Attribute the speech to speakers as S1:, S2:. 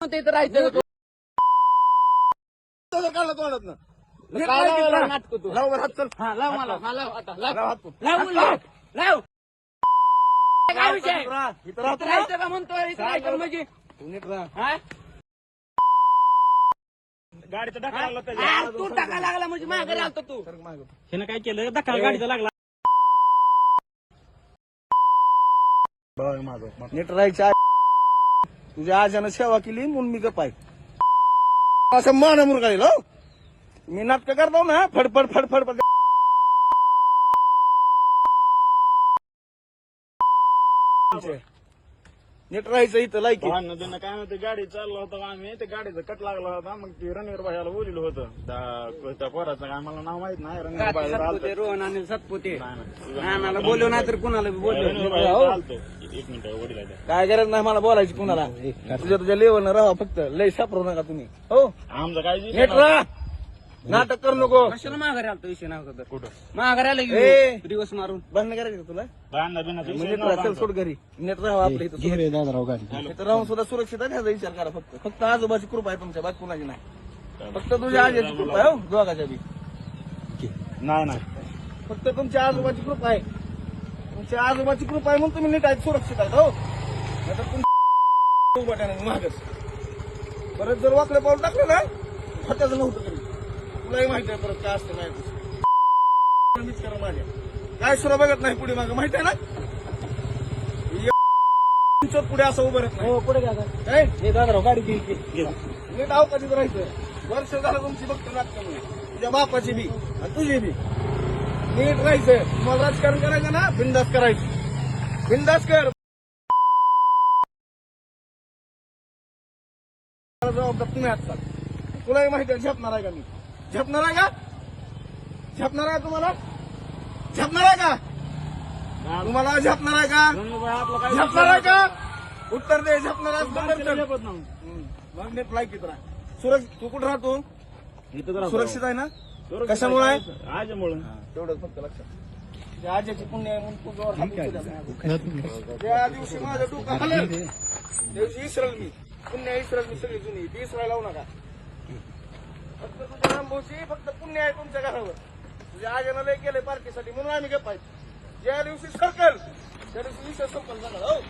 S1: ते तर राहायचं
S2: काढला तोंडात ना
S1: नाटक तू
S2: लाव बरं हात चल.
S1: हा लाव मला हा लाव आता
S2: लाव
S1: लाव
S2: हात तू.
S1: लाव म्हणलं. लाव काय विषय
S2: इथं राहा, इथं राहा
S1: इथं
S2: तू.
S1: राहायचं का म्हणतोय इथं राहायचं म्हणजे
S2: तू नीट राहा.
S1: हा?
S2: गाडीचा ढाका
S1: हा?
S2: लागला त्याच्या.
S1: हा, तू टाका लागला म्हणजे माघारी आलतो तू
S2: सरक मागं.
S3: त्यानं काय केलं धक्का गाडीचा लागला.
S2: बघ मागं. नीट राहायच्या तुझ्या आजानं सेवा केली म्हणून मी गप आहे. असं मान मुरगाळील हो मी नाटक करतो ना फडफड फडफड नीट राहायचं इथं लायकी
S4: त्यांना काय म्हणते गाडी चाललो होतो आम्ही ते गाडीचा कट लागला होता मग ते रणवीर भाईला बोललेलं होतं त्या पोराचं काय मला नाव माहित नाही रणवीर भाई
S1: सातपुते रोहन आणि सातपुते
S4: नाही.
S1: नानाला बोललो नाही तर कुणाला बी बोललो
S4: रणवीर भाई चालतो. एक मिनिट वडील
S2: काय गरज नाही मला बोलायची कुणाला तुझ्या लेवलनं राहा फक्त लय सापरू नका तुम्ही हो
S4: आमचं काय
S2: नीट राहा नाटक करू नको
S1: कशाला माघारी आलतो विषय नव्हता तर
S4: कुठं
S1: माघारी आलं
S2: ए.
S1: की दिवस मारून
S2: बंद करायचं तुला
S4: बांधा बिनाचा विषय
S2: नीट राहा चल सोड घरी नीट राहा आपल्या इथं
S3: घे रे दादाराव गाडी.
S2: इथं राहून सुद्धा सुरक्षित आहे ह्याचा विचार करा फक्त आजोबाची कृपा आहे तुमच्या बाकी कुणाची नाही फक्त तुझ्या आजीची कृपा आहे हो दोघाच्या बी
S4: नाही नाही
S2: फक्त तुमच्या आजोबाची कृपा आहे तुमच्या आजोबाची कृपा आहे म्हणून तुम्ही नीट आहेत सुरक्षित आहेत हो नाहीतर तुम्ही मागच परत जर वाकडे पाऊल टाकलं ना फत्याचं नव्हतं तरी तुलाही माहिती आहे परत काय असतं नाही मीच करा माझ्या काय सुद्धा बघत नाही पुढे मागं माहिती आहे ना तुमच्या पुढे असं उभं राहत नाही
S3: हो पुढे घ्या
S2: काय
S3: हे दादाराव गाडी घे
S2: नीट अवकाशीत राहायचं वर्ष झालं तुमची बघतो नाटक तुझ्या बापाची बी आणि तुझी बी नीट राहायचं तुम्हाला राजकारण करायचं ना बिंदास करायचं बिंदास कर जबाबदार तुम्ही आजचा तुलाही माहिती आहे झेपणार आहे का मी झेपणार आहे का झेपणार आहे तुम्हाला झेपणार आहे का तुम्हाला झेपणार आहे का झेपणार आहे का उत्तर दे झेपणार आहे मग नीट लायकीत राहा तू कुठं राहतो सुरक्षित आहे ना कशामुळे आहे
S4: आजमुळं
S2: तेवढंच फक्त लक्षात त्या आजीची पुण्य आहे म्हणून तुझ्यावर हात उचलला. त्या दिवशी माझं डोकं हललं त्या दिवशी इसरल मी पुण्य इसरल मी सगळी जुनी ती इसरायला लावू नका फक्त तुझ्या रामभाऊची फक्त पुण्य आहे तुमच्या घरावर तुझ्या आजीनं लय केलंय पार्टीसाठी म्हणून आम्ही गप्प आहेत ज्या दिवशी सरकल त्या दिवशी विषय संपल झाला हो